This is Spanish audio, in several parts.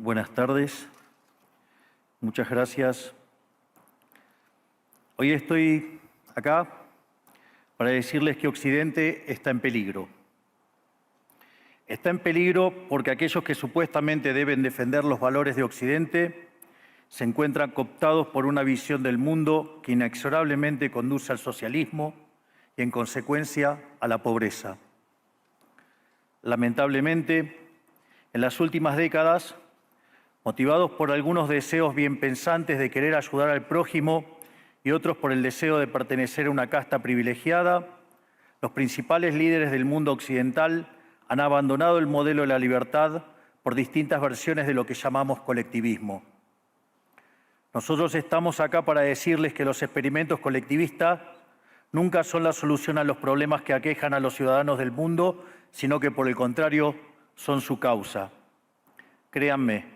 Buenas tardes. Muchas gracias. Hoy estoy acá para decirles que Occidente está en peligro. Está en peligro porque aquellos que supuestamente deben defender los valores de Occidente se encuentran cooptados por una visión del mundo que inexorablemente conduce al socialismo y, en consecuencia, a la pobreza. Lamentablemente, en las últimas décadas, motivados por algunos deseos bien pensantes de querer ayudar al prójimo y otros por el deseo de pertenecer a una casta privilegiada, los principales líderes del mundo occidental han abandonado el modelo de la libertad por distintas versiones de lo que llamamos colectivismo. Nosotros estamos acá para decirles que los experimentos colectivistas nunca son la solución a los problemas que aquejan a los ciudadanos del mundo, sino que, por el contrario, son su causa. Créanme,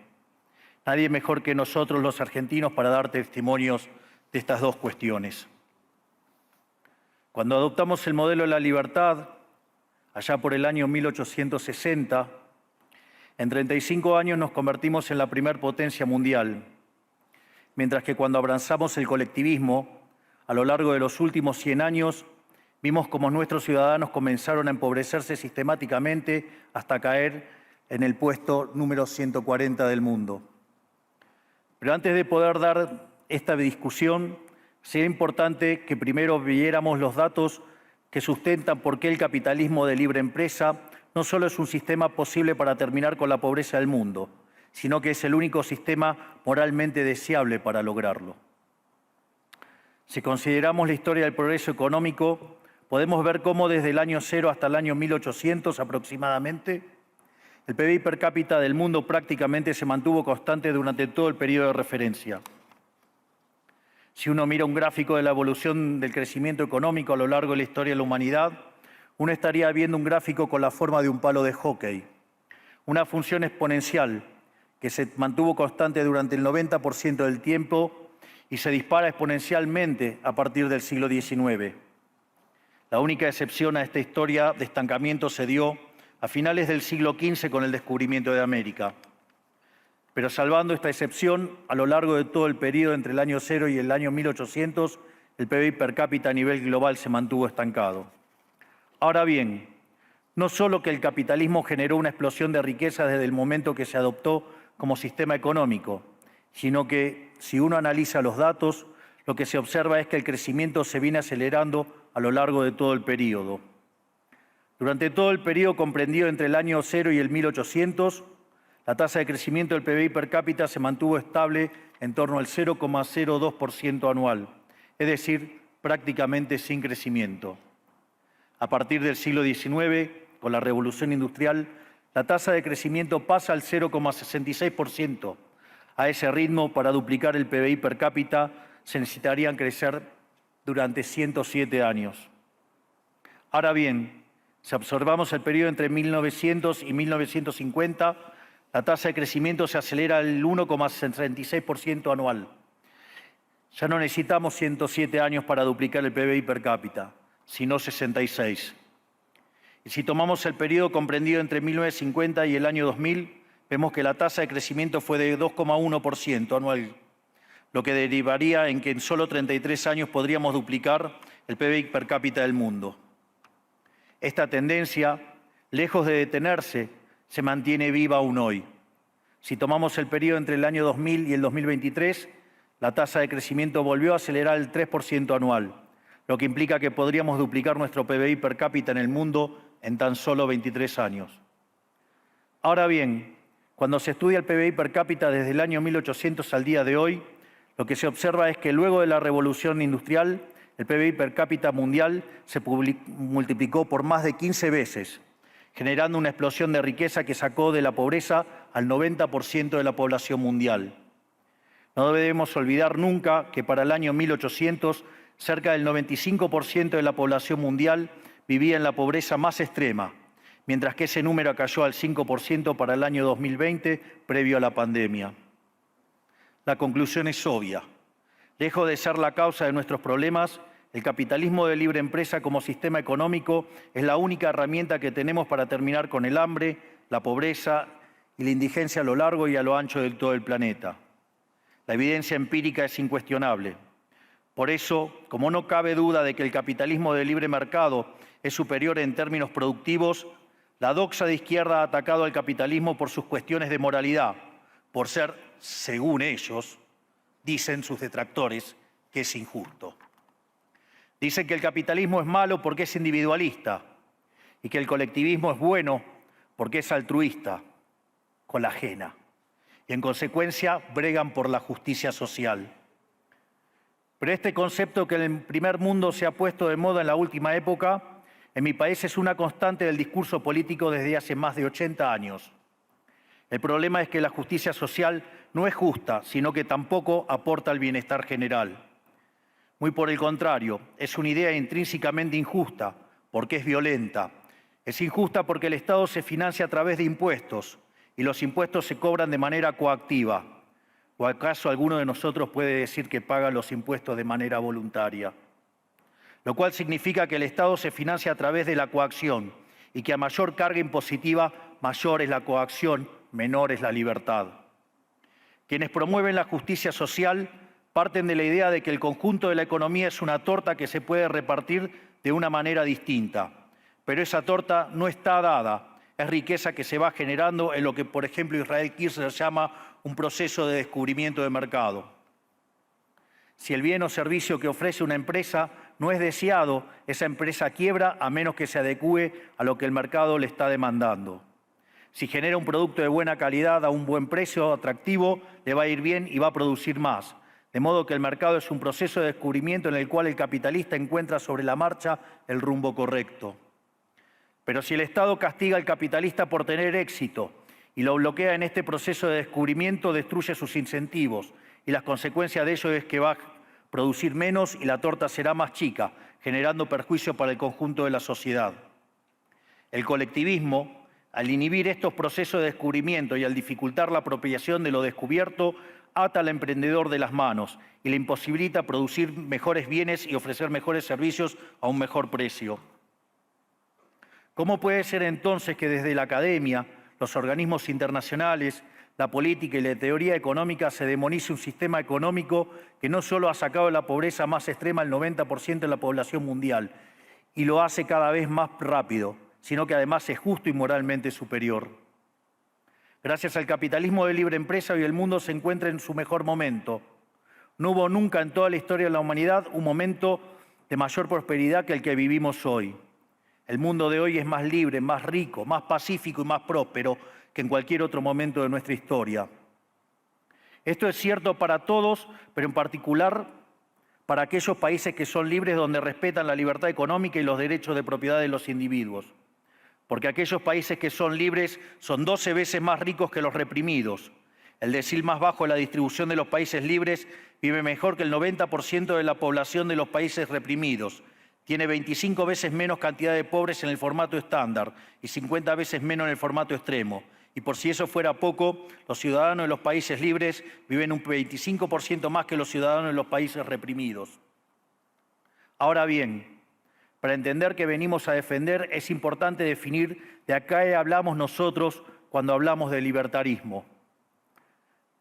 nadie mejor que nosotros los argentinos para dar testimonios de estas dos cuestiones. Cuando adoptamos el modelo de la libertad, allá por el año 1860, en 35 años nos convertimos en la primer potencia mundial, mientras que cuando abrazamos el colectivismo, a lo largo de los últimos 100 años, vimos cómo nuestros ciudadanos comenzaron a empobrecerse sistemáticamente hasta caer en el puesto número 140 del mundo. Pero antes de poder dar esta discusión, sería importante que primero viéramos los datos que sustentan por qué el capitalismo de libre empresa no solo es un sistema posible para terminar con la pobreza del mundo, sino que es el único sistema moralmente deseable para lograrlo. Si consideramos la historia del progreso económico, podemos ver cómo desde el año 0 hasta el año 1800 aproximadamente, el PBI per cápita del mundo prácticamente se mantuvo constante durante todo el periodo de referencia. Si uno mira un gráfico de la evolución del crecimiento económico a lo largo de la historia de la humanidad, uno estaría viendo un gráfico con la forma de un palo de hockey, una función exponencial que se mantuvo constante durante el 90% del tiempo y se dispara exponencialmente a partir del siglo XIX. La única excepción a esta historia de estancamiento se dio a finales del siglo XV con el descubrimiento de América. Pero salvando esta excepción, a lo largo de todo el periodo entre el año 0 y el año 1800, el PBI per cápita a nivel global se mantuvo estancado. Ahora bien, no solo que el capitalismo generó una explosión de riqueza desde el momento que se adoptó como sistema económico, sino que, si uno analiza los datos, lo que se observa es que el crecimiento se viene acelerando a lo largo de todo el periodo. Durante todo el periodo comprendido entre el año 0 y el 1800, la tasa de crecimiento del PBI per cápita se mantuvo estable en torno al 0,02% anual, es decir, prácticamente sin crecimiento. A partir del siglo XIX, con la Revolución Industrial, la tasa de crecimiento pasa al 0,66%. A ese ritmo, para duplicar el PBI per cápita, se necesitarían crecer durante 107 años. Ahora bien, si observamos el periodo entre 1900 y 1950, la tasa de crecimiento se acelera al 1,66% anual. Ya no necesitamos 107 años para duplicar el PBI per cápita, sino 66. Y si tomamos el periodo comprendido entre 1950 y el año 2000, vemos que la tasa de crecimiento fue de 2,1% anual, lo que derivaría en que en solo 33 años podríamos duplicar el PBI per cápita del mundo. Esta tendencia, lejos de detenerse, se mantiene viva aún hoy. Si tomamos el periodo entre el año 2000 y el 2023, la tasa de crecimiento volvió a acelerar el 3% anual, lo que implica que podríamos duplicar nuestro PBI per cápita en el mundo en tan solo 23 años. Ahora bien, cuando se estudia el PBI per cápita desde el año 1800 al día de hoy, lo que se observa es que luego de la revolución industrial, el PBI per cápita mundial se multiplicó por más de 15 veces, generando una explosión de riqueza que sacó de la pobreza al 90% de la población mundial. No debemos olvidar nunca que para el año 1800, cerca del 95% de la población mundial vivía en la pobreza más extrema, mientras que ese número cayó al 5% para el año 2020, previo a la pandemia. La conclusión es obvia. Lejos de ser la causa de nuestros problemas, el capitalismo de libre empresa como sistema económico es la única herramienta que tenemos para terminar con el hambre, la pobreza y la indigencia a lo largo y a lo ancho de todo el planeta. La evidencia empírica es incuestionable. Por eso, como no cabe duda de que el capitalismo de libre mercado es superior en términos productivos, la doxa de izquierda ha atacado al capitalismo por sus cuestiones de moralidad, por ser, según ellos, dicen sus detractores, que es injusto. Dicen que el capitalismo es malo porque es individualista y que el colectivismo es bueno porque es altruista, con la ajena. Y en consecuencia bregan por la justicia social. Pero este concepto que en el primer mundo se ha puesto de moda en la última época, en mi país es una constante del discurso político desde hace más de 80 años. El problema es que la justicia social no es justa, sino que tampoco aporta al bienestar general. Muy por el contrario, es una idea intrínsecamente injusta, porque es violenta. Es injusta porque el Estado se financia a través de impuestos, y los impuestos se cobran de manera coactiva. ¿O acaso alguno de nosotros puede decir que paga los impuestos de manera voluntaria? Lo cual significa que el Estado se financia a través de la coacción y que a mayor carga impositiva, mayor es la coacción, menor es la libertad. Quienes promueven la justicia social parten de la idea de que el conjunto de la economía es una torta que se puede repartir de una manera distinta. Pero esa torta no está dada. Es riqueza que se va generando en lo que, por ejemplo, Israel Kirzler llama un proceso de descubrimiento de mercado. Si el bien o servicio que ofrece una empresa no es deseado, esa empresa quiebra a menos que se adecúe a lo que el mercado le está demandando. Si genera un producto de buena calidad a un buen precio atractivo, le va a ir bien y va a producir más. De modo que el mercado es un proceso de descubrimiento en el cual el capitalista encuentra sobre la marcha el rumbo correcto. Pero si el Estado castiga al capitalista por tener éxito y lo bloquea en este proceso de descubrimiento, destruye sus incentivos y las consecuencias de ello es que va a producir menos y la torta será más chica, generando perjuicio para el conjunto de la sociedad. El colectivismo, al inhibir estos procesos de descubrimiento y al dificultar la apropiación de lo descubierto, ata al emprendedor de las manos y le imposibilita producir mejores bienes y ofrecer mejores servicios a un mejor precio. ¿Cómo puede ser entonces que desde la academia, los organismos internacionales, la política y la teoría económica se demonice un sistema económico que no solo ha sacado de la pobreza más extrema al 90% de la población mundial y lo hace cada vez más rápido, sino que además es justo y moralmente superior? Gracias al capitalismo de libre empresa, hoy el mundo se encuentra en su mejor momento. No hubo nunca en toda la historia de la humanidad un momento de mayor prosperidad que el que vivimos hoy. El mundo de hoy es más libre, más rico, más pacífico y más próspero que en cualquier otro momento de nuestra historia. Esto es cierto para todos, pero en particular para aquellos países que son libres, donde respetan la libertad económica y los derechos de propiedad de los individuos. Porque aquellos países que son libres son 12 veces más ricos que los reprimidos. El decil más bajo de la distribución de los países libres vive mejor que el 90% de la población de los países reprimidos. Tiene 25 veces menos cantidad de pobres en el formato estándar y 50 veces menos en el formato extremo. Y por si eso fuera poco, los ciudadanos de los países libres viven un 25% más que los ciudadanos de los países reprimidos. Ahora bien, para entender qué venimos a defender es importante definir de a qué hablamos nosotros cuando hablamos de libertarismo.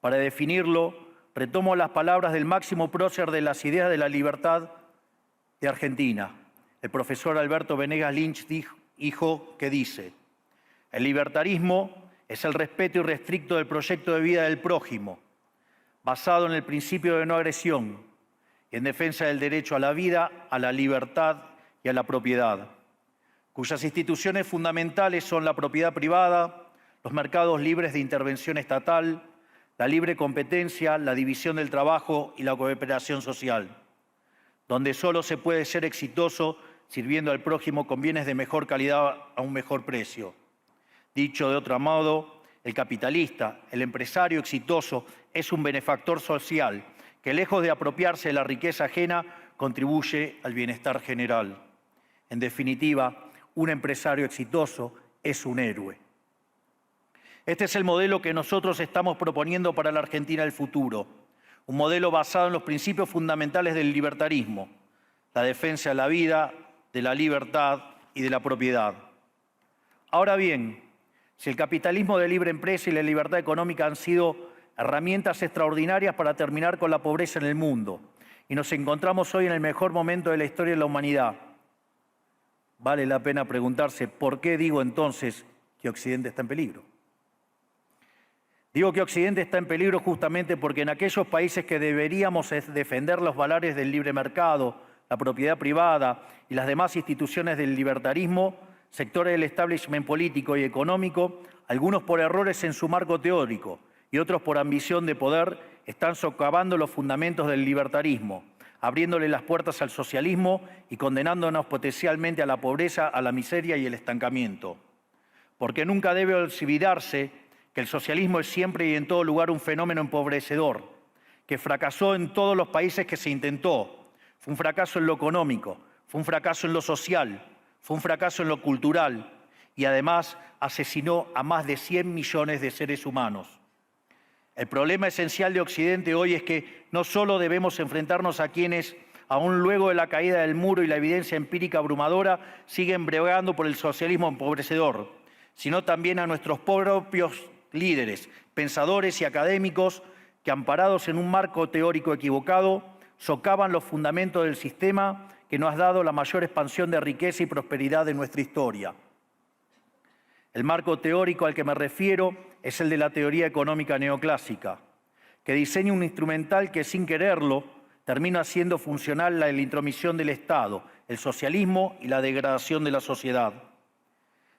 Para definirlo, retomo las palabras del máximo prócer de las ideas de la libertad de Argentina, el profesor Alberto Venegas Lynch, dijo que dice: el libertarismo es el respeto irrestricto del proyecto de vida del prójimo, basado en el principio de no agresión y en defensa del derecho a la vida, a la libertad y a la propiedad, cuyas instituciones fundamentales son la propiedad privada, los mercados libres de intervención estatal, la libre competencia, la división del trabajo y la cooperación social, donde solo se puede ser exitoso sirviendo al prójimo con bienes de mejor calidad a un mejor precio. Dicho de otro modo, el capitalista, el empresario exitoso, es un benefactor social que, lejos de apropiarse de la riqueza ajena, contribuye al bienestar general. En definitiva, un empresario exitoso es un héroe. Este es el modelo que nosotros estamos proponiendo para la Argentina del futuro. Un modelo basado en los principios fundamentales del libertarismo, la defensa de la vida, de la libertad y de la propiedad. Ahora bien, Si el capitalismo de libre empresa y la libertad económica han sido herramientas extraordinarias para terminar con la pobreza en el mundo, y nos encontramos hoy en el mejor momento de la historia de la humanidad, vale la pena preguntarse, ¿por qué digo entonces que Occidente está en peligro? Digo que Occidente está en peligro justamente porque en aquellos países que deberíamos defender los valores del libre mercado, la propiedad privada y las demás instituciones del libertarismo, sectores del establishment político y económico, algunos por errores en su marco teórico y otros por ambición de poder, están socavando los fundamentos del libertarismo, abriéndole las puertas al socialismo y condenándonos potencialmente a la pobreza, a la miseria y el estancamiento. Porque nunca debe olvidarse que el socialismo es siempre y en todo lugar un fenómeno empobrecedor, que fracasó en todos los países que se intentó. Fue un fracaso en lo económico, fue un fracaso en lo social, fue un fracaso en lo cultural y además asesinó a más de 100 millones de seres humanos. El problema esencial de Occidente hoy es que no solo debemos enfrentarnos a quienes, aún luego de la caída del muro y la evidencia empírica abrumadora, siguen bregando por el socialismo empobrecedor, sino también a nuestros propios líderes, pensadores y académicos que, amparados en un marco teórico equivocado, socavan los fundamentos del sistema que nos ha dado la mayor expansión de riqueza y prosperidad de nuestra historia. El marco teórico al que me refiero es el de la teoría económica neoclásica, que diseña un instrumental que, sin quererlo, termina haciendo funcional la intromisión del Estado, el socialismo y la degradación de la sociedad.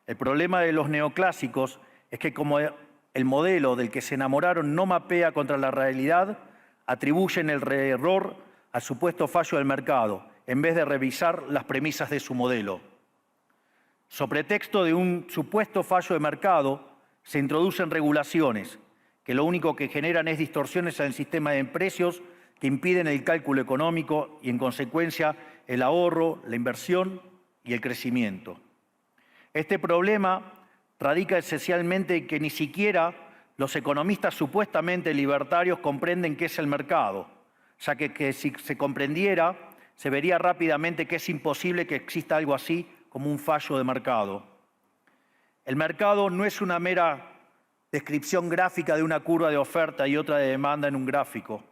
El problema de los neoclásicos es que, como el modelo del que se enamoraron no mapea contra la realidad, atribuyen el error al supuesto fallo del mercado, en vez de revisar las premisas de su modelo. Sobre pretexto de un supuesto fallo de mercado, se introducen regulaciones que lo único que generan es distorsiones en el sistema de precios que impiden el cálculo económico y, en consecuencia, el ahorro, la inversión y el crecimiento. Este problema radica esencialmente en que ni siquiera los economistas supuestamente libertarios comprenden qué es el mercado, ya que si se comprendiera, se vería rápidamente que es imposible que exista algo así como un fallo de mercado. El mercado no es una mera descripción gráfica de una curva de oferta y otra de demanda en un gráfico.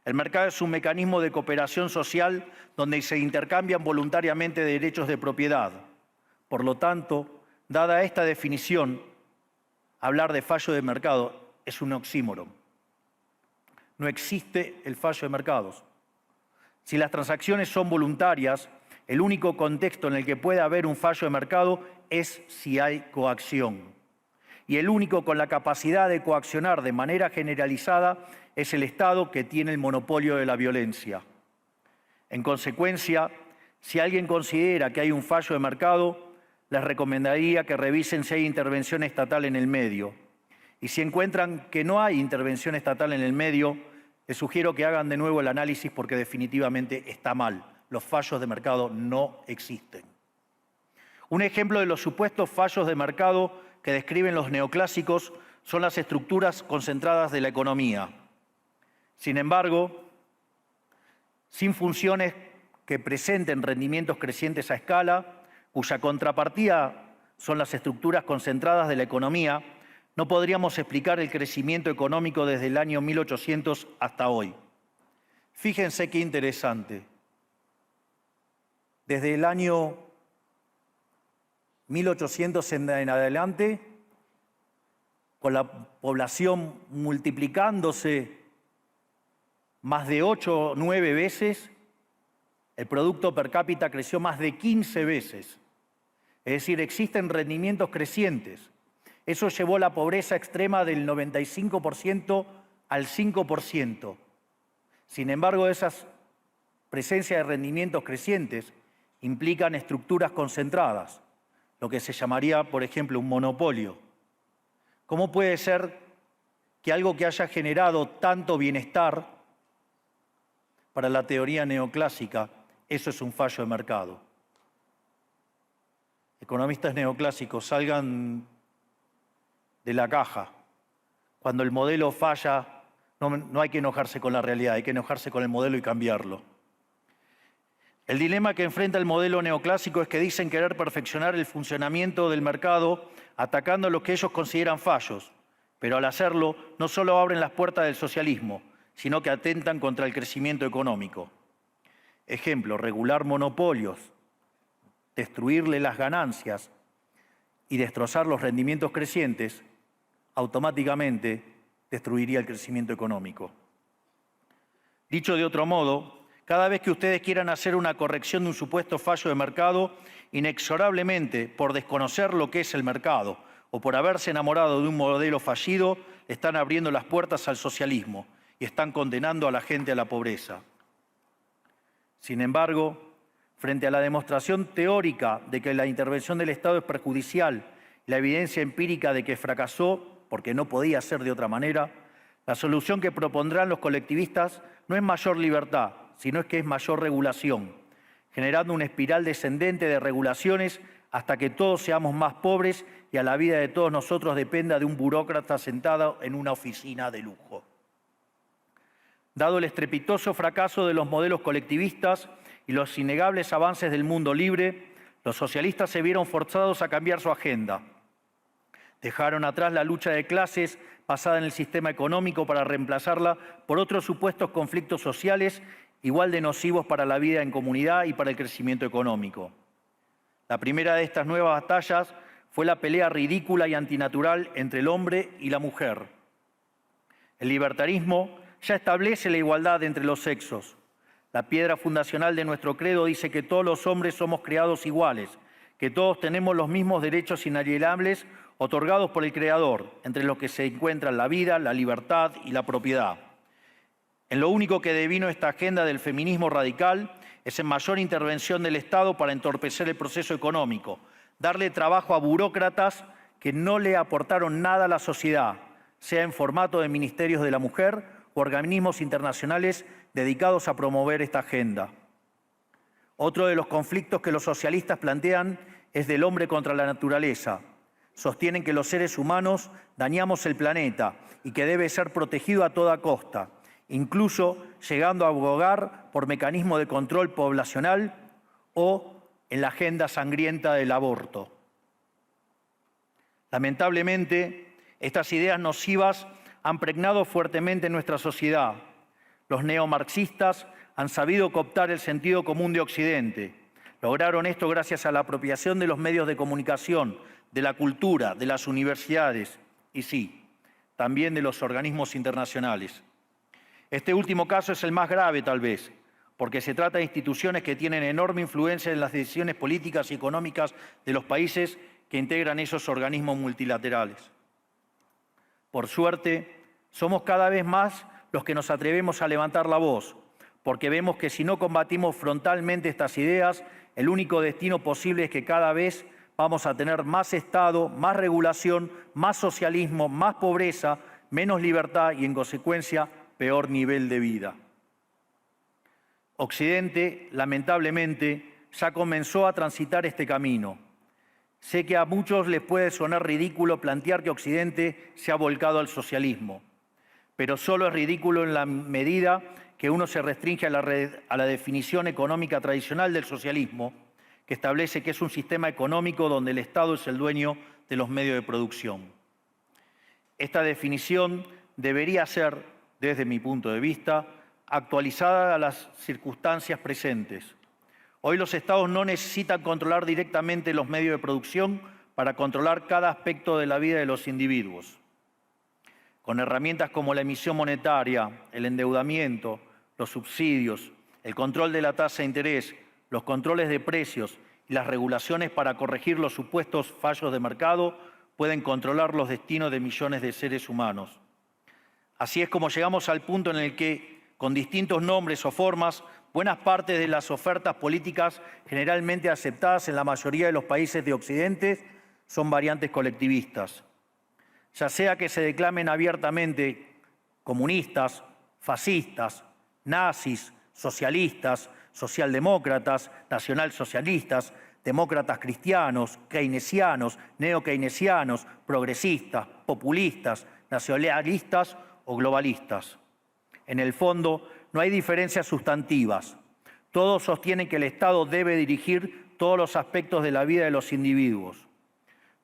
El mercado es un mecanismo de cooperación social donde se intercambian voluntariamente derechos de propiedad. Por lo tanto, dada esta definición, hablar de fallo de mercado es un oxímoron. No existe el fallo de mercados. Si las transacciones son voluntarias, el único contexto en el que puede haber un fallo de mercado es si hay coacción. Y el único con la capacidad de coaccionar de manera generalizada es el Estado, que tiene el monopolio de la violencia. En consecuencia, si alguien considera que hay un fallo de mercado, les recomendaría que revisen si hay intervención estatal en el medio. Y si encuentran que no hay intervención estatal en el medio, les sugiero que hagan de nuevo el análisis porque definitivamente está mal. Los fallos de mercado no existen. Un ejemplo de los supuestos fallos de mercado que describen los neoclásicos son las estructuras concentradas de la economía. Sin embargo, sin funciones que presenten rendimientos crecientes a escala, cuya contrapartida son las estructuras concentradas de la economía, no podríamos explicar el crecimiento económico desde el año 1800 hasta hoy. Fíjense qué interesante. Desde el año 1800 en adelante, con la población multiplicándose más de 8 o 9 veces, el producto per cápita creció más de 15 veces. Es decir, existen rendimientos crecientes. Eso llevó la pobreza extrema del 95% al 5%. Sin embargo, esas presencias de rendimientos crecientes implican estructuras concentradas, lo que se llamaría, por ejemplo, un monopolio. ¿Cómo puede ser que algo que haya generado tanto bienestar para la teoría neoclásica, eso es un fallo de mercado? Economistas neoclásicos, salgan de la caja. Cuando el modelo falla, no hay que enojarse con la realidad, hay que enojarse con el modelo y cambiarlo. El dilema que enfrenta el modelo neoclásico es que dicen querer perfeccionar el funcionamiento del mercado atacando lo que ellos consideran fallos, pero al hacerlo no solo abren las puertas del socialismo, sino que atentan contra el crecimiento económico. Ejemplo, regular monopolios, destruirle las ganancias y destrozar los rendimientos crecientes, automáticamente destruiría el crecimiento económico. Dicho de otro modo, cada vez que ustedes quieran hacer una corrección de un supuesto fallo de mercado, inexorablemente, por desconocer lo que es el mercado o por haberse enamorado de un modelo fallido, están abriendo las puertas al socialismo y están condenando a la gente a la pobreza. Sin embargo, frente a la demostración teórica de que la intervención del Estado es perjudicial y la evidencia empírica de que fracasó porque no podía ser de otra manera, la solución que propondrán los colectivistas no es mayor libertad, sino es que es mayor regulación, generando una espiral descendente de regulaciones hasta que todos seamos más pobres y a la vida de todos nosotros dependa de un burócrata sentado en una oficina de lujo. Dado el estrepitoso fracaso de los modelos colectivistas y los innegables avances del mundo libre, los socialistas se vieron forzados a cambiar su agenda. Dejaron atrás la lucha de clases basada en el sistema económico para reemplazarla por otros supuestos conflictos sociales igual de nocivos para la vida en comunidad y para el crecimiento económico. La primera de estas nuevas batallas fue la pelea ridícula y antinatural entre el hombre y la mujer. El libertarismo ya establece la igualdad entre los sexos. La piedra fundacional de nuestro credo dice que todos los hombres somos creados iguales, que todos tenemos los mismos derechos inalienables otorgados por el Creador, entre los que se encuentran la vida, la libertad y la propiedad. En lo único que devino esta agenda del feminismo radical es en mayor intervención del Estado para entorpecer el proceso económico, darle trabajo a burócratas que no le aportaron nada a la sociedad, sea en formato de ministerios de la mujer o organismos internacionales dedicados a promover esta agenda. Otro de los conflictos que los socialistas plantean es del hombre contra la naturaleza. Sostienen que los seres humanos dañamos el planeta y que debe ser protegido a toda costa, incluso llegando a abogar por mecanismos de control poblacional o en la agenda sangrienta del aborto. Lamentablemente, estas ideas nocivas han pregnado fuertemente en nuestra sociedad. Los neomarxistas han sabido cooptar el sentido común de Occidente. Lograron esto gracias a la apropiación de los medios de comunicación, de la cultura, de las universidades y sí, también de los organismos internacionales. Este último caso es el más grave, tal vez, porque se trata de instituciones que tienen enorme influencia en las decisiones políticas y económicas de los países que integran esos organismos multilaterales. Por suerte, somos cada vez más los que nos atrevemos a levantar la voz, porque vemos que si no combatimos frontalmente estas ideas, el único destino posible es que cada vez vamos a tener más Estado, más regulación, más socialismo, más pobreza, menos libertad y, en consecuencia, peor nivel de vida. Occidente, lamentablemente, ya comenzó a transitar este camino. Sé que a muchos les puede sonar ridículo plantear que Occidente se ha volcado al socialismo, pero solo es ridículo en la medida que uno se restringe a la definición económica tradicional del socialismo, que establece que es un sistema económico donde el Estado es el dueño de los medios de producción. Esta definición debería ser, desde mi punto de vista, actualizada a las circunstancias presentes. Hoy los Estados no necesitan controlar directamente los medios de producción para controlar cada aspecto de la vida de los individuos. Con herramientas como la emisión monetaria, el endeudamiento, los subsidios, el control de la tasa de interés, los controles de precios y las regulaciones para corregir los supuestos fallos de mercado, pueden controlar los destinos de millones de seres humanos. Así es como llegamos al punto en el que, con distintos nombres o formas, buenas partes de las ofertas políticas generalmente aceptadas en la mayoría de los países de Occidente son variantes colectivistas. Ya sea que se declamen abiertamente comunistas, fascistas, nazis, socialistas, socialdemócratas, nacionalsocialistas, demócratas cristianos, keynesianos, neokeynesianos, progresistas, populistas, nacionalistas o globalistas. En el fondo, no hay diferencias sustantivas. Todos sostienen que el Estado debe dirigir todos los aspectos de la vida de los individuos.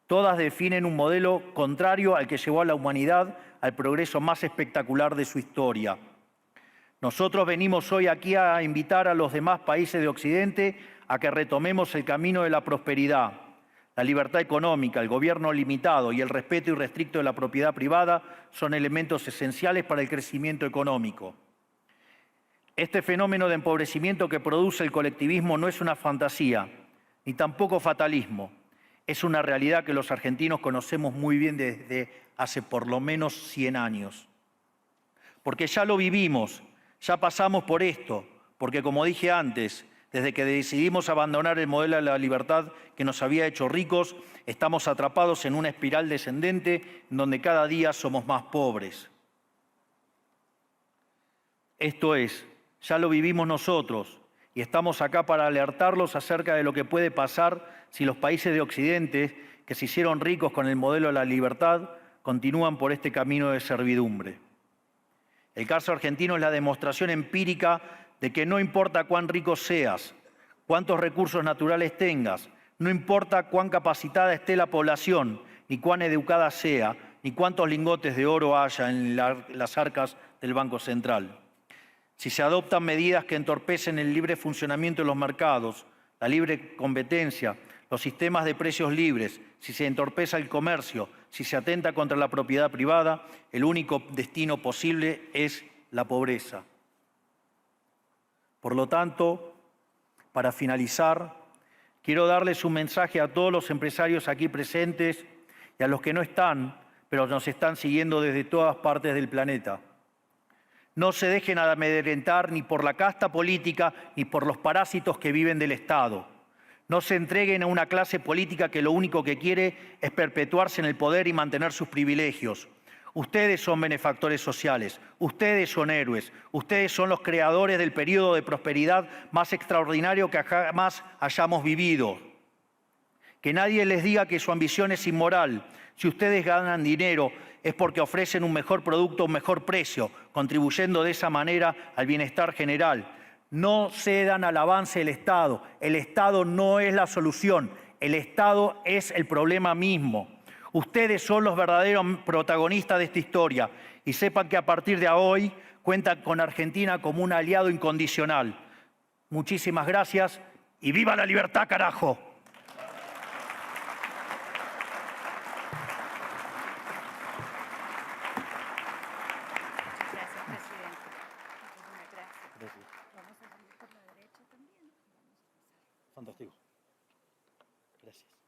Todas definen un modelo contrario al que llevó a la humanidad al progreso más espectacular de su historia. Nosotros venimos hoy aquí a invitar a los demás países de Occidente a que retomemos el camino de la prosperidad. La libertad económica, el gobierno limitado y el respeto irrestricto de la propiedad privada son elementos esenciales para el crecimiento económico. Este fenómeno de empobrecimiento que produce el colectivismo no es una fantasía, ni tampoco fatalismo. Es una realidad que los argentinos conocemos muy bien desde hace por lo menos 100 años. Porque ya lo vivimos, ya pasamos por esto, porque como dije antes, desde que decidimos abandonar el modelo de la libertad que nos había hecho ricos, estamos atrapados en una espiral descendente en donde cada día somos más pobres. Esto es, ya lo vivimos nosotros y estamos acá para alertarlos acerca de lo que puede pasar si los países de Occidente, que se hicieron ricos con el modelo de la libertad, continúan por este camino de servidumbre. El caso argentino es la demostración empírica de que no importa cuán rico seas, cuántos recursos naturales tengas, no importa cuán capacitada esté la población, ni cuán educada sea, ni cuántos lingotes de oro haya en las arcas del Banco Central. Si se adoptan medidas que entorpecen el libre funcionamiento de los mercados, la libre competencia, los sistemas de precios libres, si se entorpece el comercio, si se atenta contra la propiedad privada, el único destino posible es la pobreza. Por lo tanto, para finalizar, quiero darles un mensaje a todos los empresarios aquí presentes y a los que no están, pero nos están siguiendo desde todas partes del planeta. No se dejen amedrentar ni por la casta política ni por los parásitos que viven del Estado. No se entreguen a una clase política que lo único que quiere es perpetuarse en el poder y mantener sus privilegios. Ustedes son benefactores sociales, ustedes son héroes, ustedes son los creadores del periodo de prosperidad más extraordinario que jamás hayamos vivido. Que nadie les diga que su ambición es inmoral. Si ustedes ganan dinero es porque ofrecen un mejor producto a un mejor precio, contribuyendo de esa manera al bienestar general. No cedan al avance del Estado. El Estado no es la solución. El Estado es el problema mismo. Ustedes son los verdaderos protagonistas de esta historia y sepan que a partir de hoy cuentan con Argentina como un aliado incondicional. Muchísimas gracias y ¡viva la libertad, carajo! Fantástico. Gracias.